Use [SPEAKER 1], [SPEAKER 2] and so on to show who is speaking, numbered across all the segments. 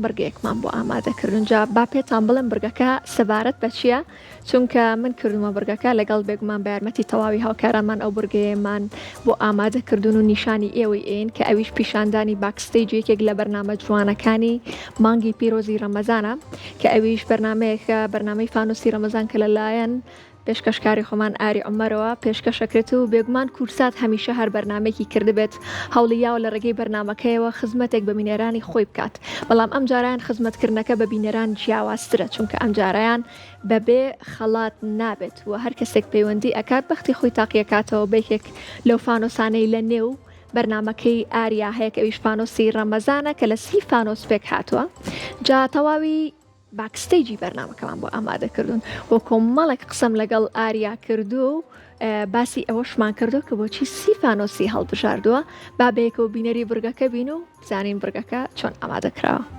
[SPEAKER 1] بڕگەیەکمان بۆ ئامادەکردن جا با پێتان بڵێم بڕگەکە سەبارەت بە چییە چونکە من کردومە بڕگەکە لەگەڵ بێگومان بە یارمەتی تەواوی هاوکارانمان ئەو بڕگەیەمان بۆ ئامادەکردن و نیشانی ئێوەی ئێن کە ئەویش پیشاندانی باکستەیج یەکێک لە بەرنامە جوانەکانی مانگی پیرۆزی ڕەمەزانە کە ئەویش بەرنمەیەکە بەرنامەی فانوسی ڕەمەزان کە لەلایەن پێشکەشکاری خۆمان ئاری عومەرەوە پێشکەشەکرێت و بێگومان کورسات هەمیشە هەر بەرنمێکی کردبێت هەوڵیاوە لە ڕێگەی بەرنمەکەیەوە خزمەتێک بە بینەرانی خۆی بکات بەڵام ئەم جارایان خزمەتکردنەکە بە بینەران جیاوازترە چونکە ئەم جارایان بەبێ خەڵات نابێت و هەر کەسێک پەیوەندی ئەکات بەختی خۆی تاقیەکاتەوە بەیەکێک لەو فانۆسانەی لە نێو بەرنمەکەی ئاریا هەیە کە ئەویش فانۆسی ڕەمەزانە کە لە 30 فانۆس پێک هاتووە جا تەواوی باکستەیجی بەرنامەکەمان بۆ ئامادەکردون بۆ کۆمەڵێک قسەم لەگەڵ ئاریا کردو و باسی ئەوەشمان کردو کە بۆچی 30 فانۆسی هەڵبژاردووە با بەیەکەوە بینەری بڕگەکە بین و بزانین بڕگەکە چۆن ئامادەکراوە.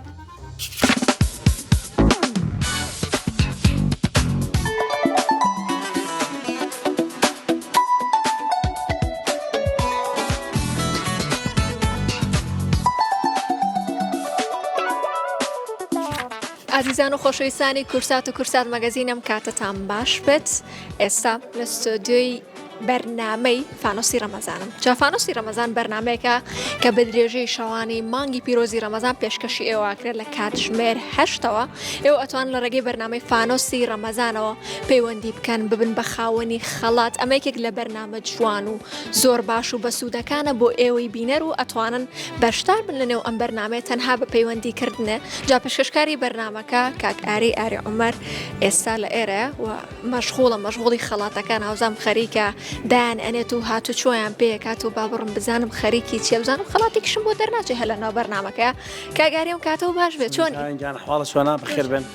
[SPEAKER 1] عزیزان و خۆشەویستانی کورسات و کورسات مەگەزینم کاتتان باش بێت ئێستا لە ستۆدیۆی بەرنامەی فانۆسی ڕەمەزانم جا فانۆسی ڕەمەزان بەرنمەیەکە کە بە درێژەی شەوانی مانگی پیرۆزی ڕەمەزان پێشکەشی ئێوەکرێت لە کاتژمێر 8ەوە ئێوە ئەتوان لە ڕێگەی بەرنامەی فانۆسی ڕەمەزانەوە پەیوەندی بکەن ببن بە خاوەنی خەڵات ئەمە یەکێک لە بەرنامە جوان و زۆر باش و بەسوودەکانە بۆ ئێوەی بینەر و ئەتوانن بەشدار بن لەنێو ئەم بەرنامەیە تەنها بە پەیوەندیکردنە جا پێشکەشکاری بەرنامەکە کاک ئاری عومەر ئێستا لە ئێرە و مەشغوڵی خەڵاتەکان هاوزام خەریکە دایان ئەنێت و هاتو چۆیان پێکات و با بڕم بزانم خەریکی چیە بزانم خەڵاتێکشم بۆ دەرناچێ هەلە ناو بەرنامەکە کاگاریم کاتەوە باش بێت چۆن
[SPEAKER 2] حواڵە چۆنا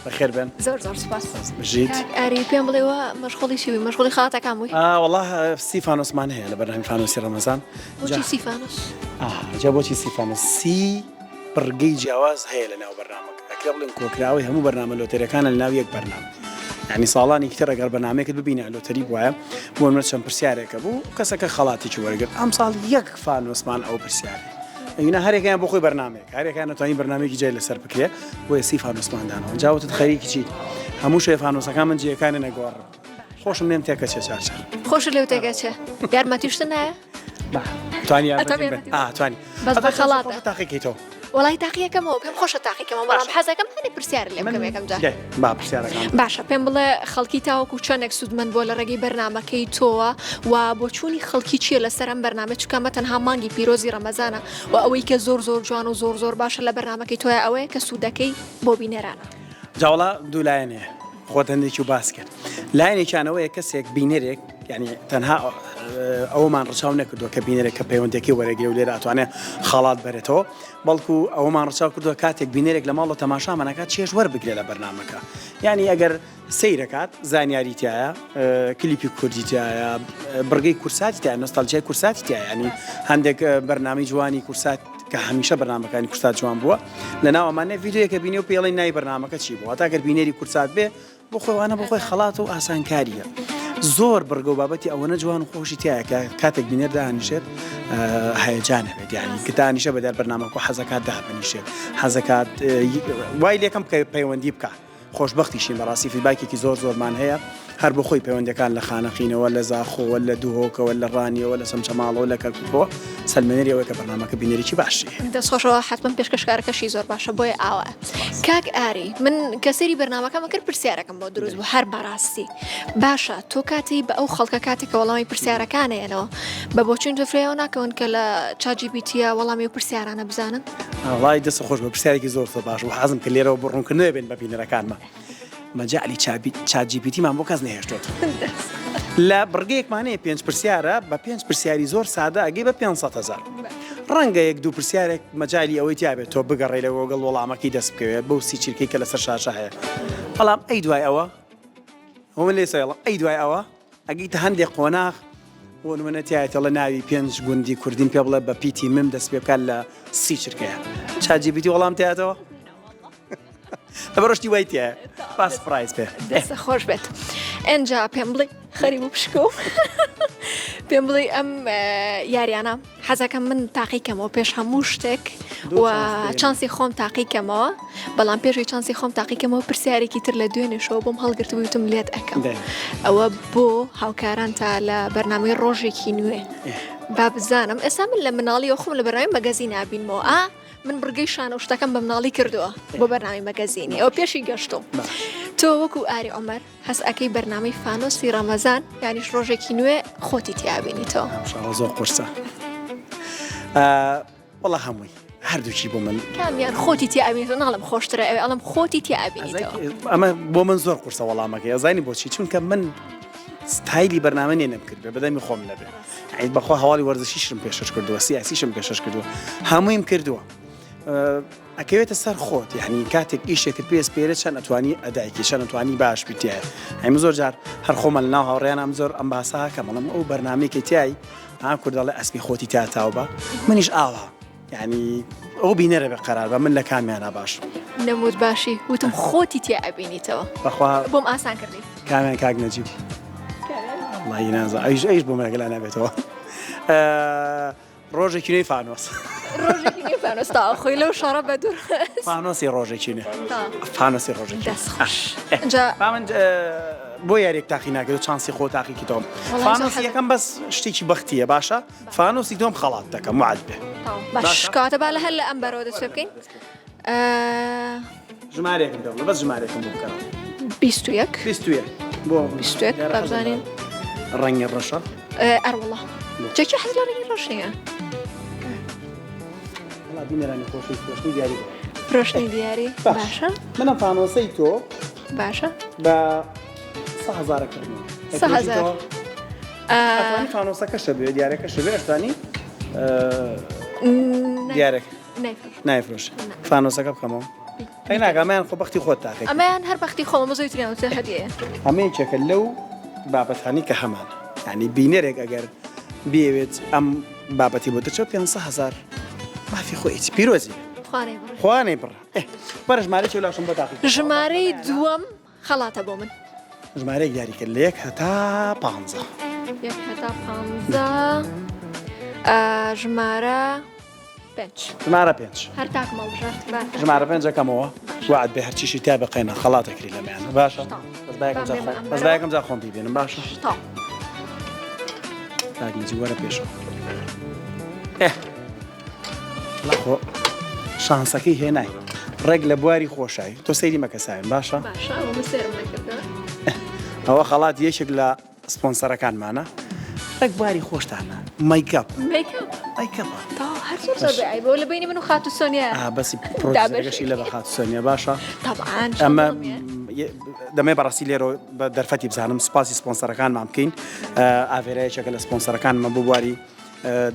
[SPEAKER 2] بەخێر بن
[SPEAKER 1] زۆر سوپاس
[SPEAKER 2] بژیت
[SPEAKER 1] ئاری پێم بڵێەوە مەشغوڵی چی مەشغوڵی خەڵاتەکان بووی
[SPEAKER 2] والله 30 فانۆسمان هەیە لە بەرنامەی فانۆسی ڕەمەزان
[SPEAKER 1] بۆچی 30 فانۆس
[SPEAKER 2] جا بۆچی 30 فانۆس 30 بڕگەی جیاواز هەیە لە ناو بەرنامەکە ئەکرێ بڵێن کۆکراوی هەموو بەرنامە لۆتەریەکانە لە ناو یەک بەرنامە یعنی ساڵانی کتر ئەگەر بەرنامەیەکت ببینە لۆتەری وایە بۆ منە چەند پرسیارێکە بوو کەسەکە خەڵاتێکی وەرگرت ئەم ساڵ یەک فانۆسمان ئەو پرسیارێ ئەوینە هەرێکیان بۆ خۆی بەرنامەیەک هەرێکیان نەتوانین بەرنامەیەکی جای لەسەر بکرێ بۆ 30 فانۆسماندانەوە جاوتت خەریکی چیت هەموو شوێ فانۆسەکان من جیەکانە نەگۆڕم خۆشم لێم تێکە چێ چارچار
[SPEAKER 1] خۆش لێو تێگەچێ یارمەتیشتە نایە
[SPEAKER 2] توانی
[SPEAKER 1] بەس بە خەڵاتە
[SPEAKER 2] تاقیکەیتەوە
[SPEAKER 1] وڵی تاقیەکەمەوە پێم خۆشە تاقیەکەمەوە بەڵام حەزەکەم هەنێ پرسیار لێ بکەم یەکەم جار باشە پێم بڵێ خەڵکی تاوەکو چەندێک سوودمەند بۆ لە ڕێگەی بەرنمەکەی تۆوە و بۆ چوونی خەڵکی چییە لەسەر ئەم بەرنامە چکەمە تەنها مانگی پیرۆزی ڕەمەزانە و ئەوەی کە زۆر جوان و زۆر باشە لە بەرنمەکەی تۆیە ئەوەیە کە سوودەکەی بۆ بینەرانە
[SPEAKER 2] جاوڵا دوو لایەنەیە خۆت هەندێکی و باس کرد لایەنێکیانەوەیە کەسێک بینەرێک یعنی تەنها ئەومان ڕچاو نەکردووە کە بینەرێک کە پەیوەندێکی وەرەگرێ و لێرە ئەتوانێت خەڵات بەرێتەوە بەڵکو ئەومان ڕچاو کردووە کاتێک بینەرێک لە ماڵە تەماشامانەکات چێژ وەربگرێت لە بەرنامەکە یعنی ئەگەر سەیرەکات زانیاری تایە کلیپی کوردی تایە بڕگەی کورساتی تایە نۆستالژیای کورساتی تایە ینی هەندێک بەرنامەی جوانی کورسات کە هەمیشە بەرنامەکانی کورسات جوان بووە لە ناو ئەمانە ڤیدیۆیەکە بینی و پێڵی نای بەرنامەکە چی بووە تاگەر بینەری کورسات بێ بۆ خۆیوانە بۆ خۆی خەڵات و ئاسانکاریە زۆر بڕگە و بابەتی ئەوەنە جوان و خۆشی تایە کە کاتێک بینەر داهێنشێت هەیەجان هەبێت یعنی کە دانیشە بەدار بەرنامەکە حەزەکات دابنیشێت حەزەکات وای لێکم بکە پەیوەندی بکە خۆشبەختیشین بەڕاستی فیدباکێکی زۆرمان هەیە هەر بۆ خۆی پەیوەندەکان لە خانەخینەوە لە زاخۆوە لە دووهۆکەوە لە ڕانیەوە لە سەمچەماڵەوە لە کەرکووکەوە سەلمێنەریەوەی کە بەرنامەکە بینەرێکی باشی
[SPEAKER 1] دەستخۆشەوە حتمما پێشکەشکارەکەشی زۆر باشە بۆیە ئاوە کاک ئاری من کەسێری بەرنامەکەمە کرد پرسیارەکەم بۆ دروست بوو هەر بەڕاستی باشە تۆ کاتی بە ئەو خەڵکە کاتێکە وەڵامی پرسیارەکانەیەنەوە بە بۆچین تۆفرەوە ناکەون کە لە چاجیبیتیە وەڵامی و پرسیارانە بزانن
[SPEAKER 2] وڵای دەستە خۆش بە پرسیارێکی زۆر باش و حەزم کە لێرەوە بڕوونکردنەوە بێن بە بینەرەکانمە مەجاعلی چاجیبیتیمان بۆ کەس نەهێشتوت لە بڕگەیەکمانەیە 5 پرسیارە بە 5 پرسیاری زۆر سادە ئەگەی بە 500,000 ڕەنگە یەک دوو پرسیارێک مەجای ئەوەی تیابێت تۆ بگەڕێ لە گۆگڵ وەڵامەکەی دەست بکەوێت بەو سی چیرکەی کە لەسەر شاشە هەیە بەڵام ئەی دوای ئەوە من لێ سەیڵم ئەی دوای ئەوە ئەگەیتە هەندێک قۆناغ بۆ نمونەتیایەتە لە ناوی 5 گوندی کوردین پێ بڵێ بە پیتی مم دەست پێ بکات لە سی چرکەیە چاجیبیتی وەڵام تایەتەوە بەڕشتی وایتە باس پرایز پێ
[SPEAKER 1] دەستە خۆش بێت ئەنجا پێم بڵێ خەریب و پشکۆ پێم بڵێ ئەم یاریانە حەزەکەم من تاقیکەمەوە پێش هەموو شتێک و چانسی خۆم تاقیکەمەوە بەڵام پێشی چانسی خۆم تاقیکەمەوە پرسیارێکی تر لە دوێنێشەوە بۆم هەڵگرتبووی وتم لێت ئەەکەم ئەوە بۆ هاوکاران تا لە بەرنامەی ڕۆژێکی نوێ با بزانم ئێستا من لە مناڵی خۆم لە بەرنامی مەگەزین نبینمەوە من بڕگەی شانە و شتەکەم بە مناڵی کردووە بۆ بەرنامی مەگەزینی ئەو پێشی گەشتم تۆ وەکو ئاری عومەر هەست ئەەکەی بەرنامەی فانۆسی ڕەمەزان یانیش ڕۆژێکی نوێ خۆتی تیابینیتەوە
[SPEAKER 2] زۆر قورسە وەڵا هەمووی هەردووچی بۆ من
[SPEAKER 1] کامیان خۆتی تیابینیتەوە ناڵم خۆشترە ئەوێ ئەڵم خۆتی تیابینیتەوە
[SPEAKER 2] ئەمە بۆ من زۆر قورسە وەڵامەکە ئەزانی بۆچی چونکە من ستایلی بەرنامە نێنم کرد بەدەمی خۆم لەبێ عید بەخوا هەواڵی وەرزشیشم پێشش کردووە سیاسیشم پێشش کردووە هەموویم کردووە ئەکەوێتە سەر خۆت یعنی کاتێک ئیشێکت پێست پێرە چەند ئەتوانی ئەدایکی چەند ئەتوانی باش بیتیایە هەموو زۆر جار هەر خۆمە لە ناو هاوڕێیانم زۆر ئەم باساکە بەڵام ئەو بەرنامەیەکی تیایی کوردەڵێ ئەسپی خۆتی تاتاو بە منیش ئاوا یعنی ئەو بینەرە بە قەرار بە من لە کامیانە باش
[SPEAKER 1] نەموت باشی وتم خۆتی تیابینیتەوە
[SPEAKER 2] بەخوا
[SPEAKER 1] بۆم ئاسان کردی
[SPEAKER 2] کامیان کاک نەجیب وڵی نازە ئەیش بۆ مەگەلا نابێتەوە ڕۆژێکی نوێی فانۆس
[SPEAKER 1] ڕۆژێکی نوێی فانۆس تا خۆی لەو شەڕە بە دوور
[SPEAKER 2] فانۆسی ڕۆژێکی نوێ فانۆسی ڕۆژێکی
[SPEAKER 1] دەستخۆش
[SPEAKER 2] من بۆ یاریێک تاقی ناکرد و چانسی خۆ تاقیکی تۆم فانۆسی یەکەم بەس شتێکی بەختیە باشە فانۆسی تۆم خەڵات دەکەم وعد بێ
[SPEAKER 1] باش کاتە با لە هەر لە ئەم بەرەوە دەست بکەین
[SPEAKER 2] ژمارێکم دەوڵە بەس ژمارێکم بۆ بکەم
[SPEAKER 1] 21
[SPEAKER 2] بۆ
[SPEAKER 1] 21 بابزانین
[SPEAKER 2] ڕەنگی ڕەشە
[SPEAKER 1] ئەروەڵە جێکی حەز لە ڕەنگی ڕەشەیە
[SPEAKER 2] بینەرانی خۆشی دیاری
[SPEAKER 1] فرۆشتنی دیاری باشە
[SPEAKER 2] منە فانۆسەی تۆ
[SPEAKER 1] باشە
[SPEAKER 2] بە 100,000 کردن فانۆسەکەشە بێ دیارەکەشە بێ ئەشتانی دیارێک نایفرۆش فانۆسەکە بکەمەوە ئەی ناگەمەیان خۆ بەختی خۆت تاقی
[SPEAKER 1] ئەمەیان هەر بەختی خۆمە زۆی تریانوتە هەدیە
[SPEAKER 2] هەمەیەکێکە لەو بابەتانی کە هەمان ینی بینەرێک ئەگەر بێوێت ئەم بابەتی بۆ دەچێت 500,000 مافی خۆیتی پیرۆزی خوانەی بڕ بەرە ژمارەی لاشم بە تاقی
[SPEAKER 1] ژمارەی دووەم خەڵاتە بۆ من
[SPEAKER 2] ژمارەیەک دیاریکرد لە 1 هەتا 15
[SPEAKER 1] 1 هەتا 15 ژمارە 5
[SPEAKER 2] ژمارە 5
[SPEAKER 1] هەر تاکمە بژات
[SPEAKER 2] ژمارە 5 ئەەکەمەوە وعد بێ هەرچیشی تا بقینە خەڵاتەکری لەمەیانە باشە بەس بایەکەم جا خۆم بیبێنم باشە تاگنجی وەرە پێشەوە لەخۆ شانسەکەی هێنای ڕێک لە بواری خۆشایی تۆ سەیری مەکەساوێن باشە ئەوە خەڵات یەکێک لە سپۆنسەرەکانمانە ڕێک بواری خۆشتانە مەیکەپ
[SPEAKER 1] بۆ لە بینی من و خاتو سۆنیا
[SPEAKER 2] بەسی پرۆژەکەشی لە بە خاتو سۆنیا باشە ئەمە دەمێ بەڕاستی لێرە بە دەرفەتی بزانم سپاسی سپۆنسەرەکانمان بکەین ئاڤێرایەکێکە لە سپۆنسەرەکانمە بۆ بواری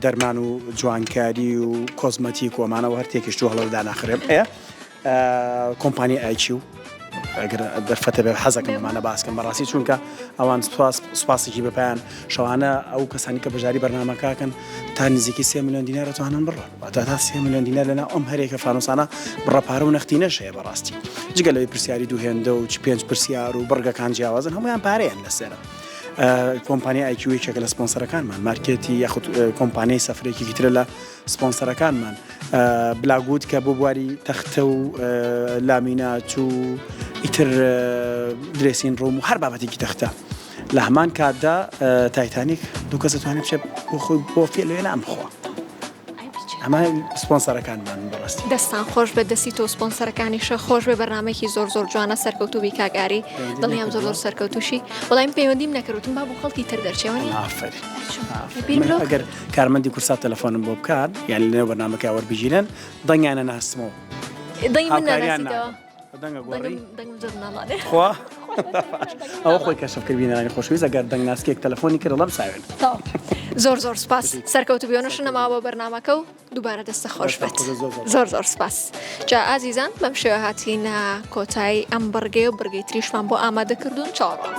[SPEAKER 2] دەرمان و جوانکاری و کۆزمەتیک وەمانەوە هەرتێکیش تو هەڵەوە داناخرێم کۆمپانی ئایچی و ئەگەر دەرفەتە بێ حەزەکەم ئەمانە باسکەم بەڕاستی چونکە ئەوان سوپاسێکی بەپیان شەوانە ئەو کەسانی کە بەژاری بەرنامەکەکەن تا نزیکی 3 ملیۆن دینار دەتوانن بڕۆن تا 3 ملیۆن دینار لەنا ئەم هەرێکە فانۆسانە بڕەپارە و نەختی نەشەیە بەڕاستی جگە لەوەی پرسیاری دووهێندە و 5 پرسیار و بڕگەکان جیاوازن هەمویان پارەیان لەسێرە کۆمپانیای ئایکیوێکێکە لە سپۆنسەرەکانمان مارکێتی یاخود کۆمپانیای سەفرێکی ترە لە سپۆنسەرەکانمان بلاگوود کە بۆ بواری تەختە و لامینات و ئیتر درێسین ڕۆم و هەر بابەتێکی تەختە لە هەمان کاتدا تایتانیک دوو کەس دەتوانێت بچێت بۆ خۆی بۆ فێ لەوێ نامخوا ئەمە سپۆنسەرەکانمان بەڕاستی
[SPEAKER 1] دەستان خۆش بە دەستی تۆ سپۆنسەرەکانیشە خۆش بێ بەرنمێکی زۆر جوانە سەرکەوتوبی کاگاری دڵیان زۆر سەرکەوتوشی وەڵام پەیوەندیم نەکردوتم با بۆ خەڵکی تر دەرچێوەنی
[SPEAKER 2] ئەگەر کارمەندی کورسات تەلەفۆنم بۆ بکات یان لەنێو بەرنامەکە وەربژینن دەنگیانە ناستمەوە
[SPEAKER 1] دەنگی من نەناسیتەوە
[SPEAKER 2] خوا ئەوە خۆی کەشفکردبینانی خۆشویست ئەگەر دەنگ ناسکێک تەلەفۆنی کرد لەم ساوێن
[SPEAKER 1] زۆر سپاس سەرکەوتوبیۆنەش نەماوە بەرنامەکە و دووبارە دەستە خۆش بێت زۆر سپاس جا ئازیزان بەم شێوە هاتینە کۆتایی ئەم بەرگەی و بەرگەی تریشمان بۆ ئامادەکردوون چاوەڕوان